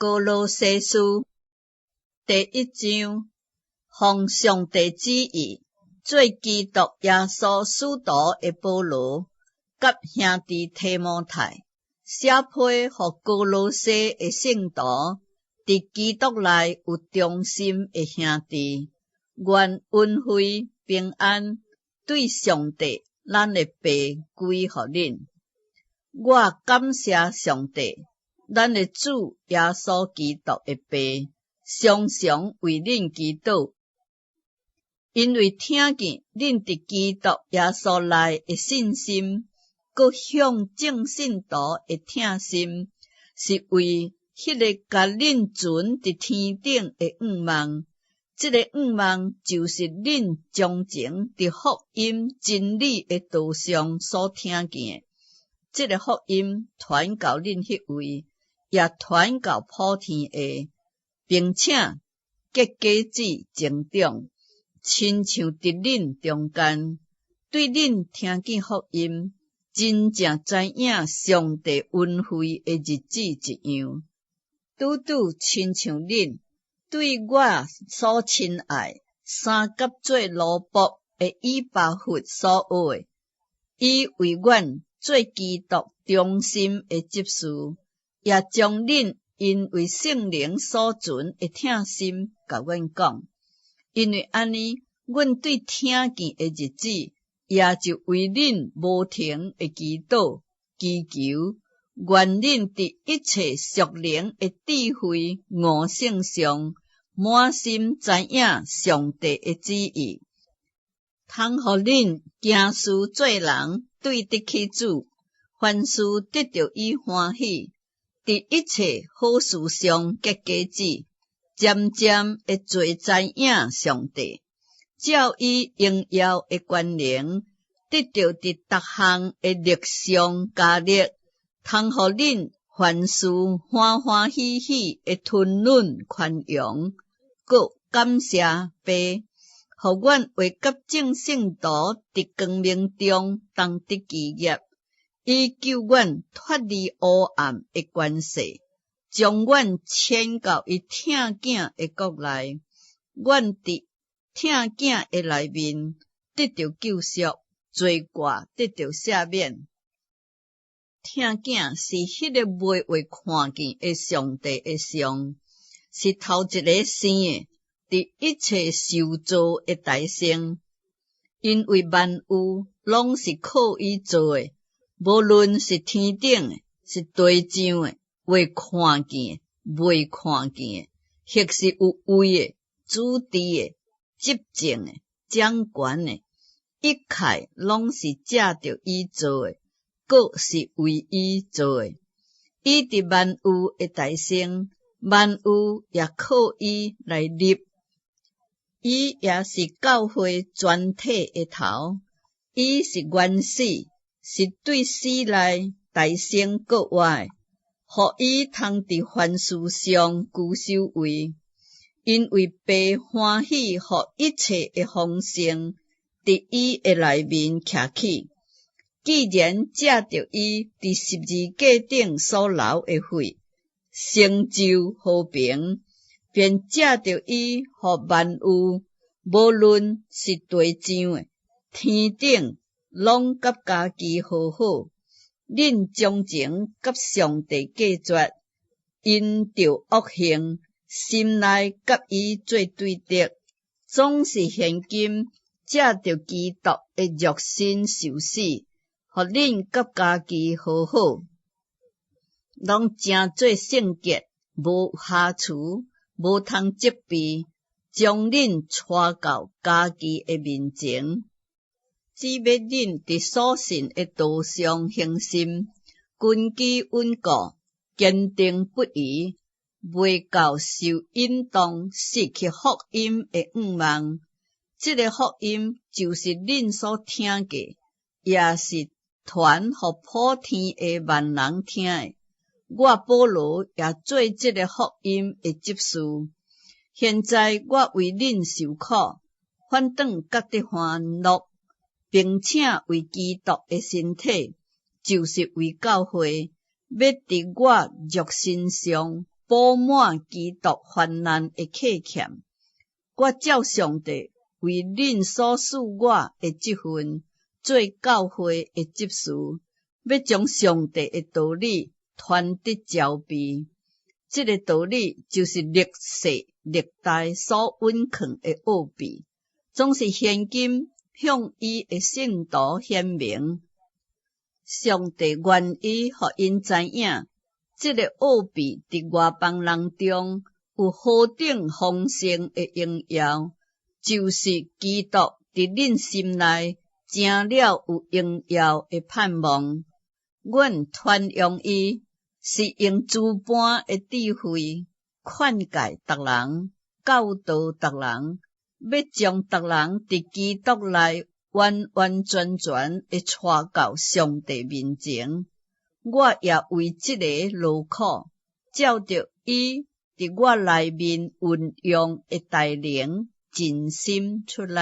歌罗西书第1章，奉上帝旨意，做基督耶稣使徒的保罗，甲兄弟提摩太，写批予歌罗西的圣徒，伫基督内有忠心的兄弟，愿恩惠平安对上帝咱的爸归予恁。我感谢上帝，咱的主耶稣基督的爸，常常为恁祈祷，因为听见恁伫基督耶稣内的信心，佮向正信徒的疼心，是为迄个甲恁存伫天顶的愿望。这个愿望就是恁从前伫福音真理的道上所听见。这个福音传到恁迄位，也传到普天下，并且结果子成长，亲像伫恁中间，对恁听见福音，真正知影上帝恩惠的日子一样，拄拄亲像恁对我所亲爱三甲做奴仆的以巴弗所学的，伊为阮做基督忠心的执事，也将恁因为圣灵所存的疼心甲阮讲。因为安尼，阮对听见的日子，也就为恁无停的祈祷祈求，愿恁伫一切属灵的智慧悟性上，满心知影上帝的旨意，通互恁行事做人对得起主，凡事得到伊欢喜，伫一切好事上结果子，渐渐会做知影上帝，照伊荣耀的权能，得到伫逐项的力上加力，通互恁凡事欢欢喜喜的吞忍宽容，佮感谢爸，互阮为甲正圣徒伫光明中同得基业，伊救阮脱离黑暗的关系，将阮迁到伊疼囝的国内。阮伫疼囝的内面得到救赎，罪过得到赦免。疼囝是迄个未会看见的上帝的像，是头一个生的，伫一切受造的大圣，因为万有拢是靠伊做的，无论是天顶的，是地上的，会看见未看见的，或是有位的、主治的、执政的、掌权的，一切拢是借着伊做的，佮是为伊做的。伊伫万有的大圣，万有也靠伊来立。伊也是教会全体的头，伊是元始，是对死内大圣国外，互伊通伫凡事上居首位，因为爸欢喜互一切的丰盛伫伊的内面徛起。既然借着伊伫十字架顶所流的血，成就和平，便借着伊互万有，无论是地上的、天顶，拢甲家己和好。恁从前甲上帝隔绝，因着恶行，心内甲伊做对敌，总是现今借着基督的肉身受死，互恁甲家己和好，拢真做圣洁，无瑕疵，无通责备，将恁带到家己的面前，只要恁伫所信的道上恒心，根基稳固，坚定不移，袂到受引动失去福音的愿望。这个福音就是恁所听的，也是传互普天的万人听的。我保罗也做这个福音的执事。现在我为恁受苦，反倒觉得欢乐，并且为基督的身体，就是为教会，要伫我肉身上补满基督患难的欠欠。我照上帝为恁所赐我的这份做教会的执事，要将上帝的道理传得招庇。这个道理就是历世历代所稳藏的奥秘，总是现今向伊的信徒显明。上帝愿意互因知影，这个奥秘伫外邦人中有何等丰盛的荣耀，就是基督伫恁心内成了有荣耀的盼望。阮传扬伊，是用诸般的智慧劝诫逐人，教导逐人，要将逐人伫基督内完完全全地带到上帝面前。我也为这个劳苦，照着伊伫我内面运用的大能，尽心出力。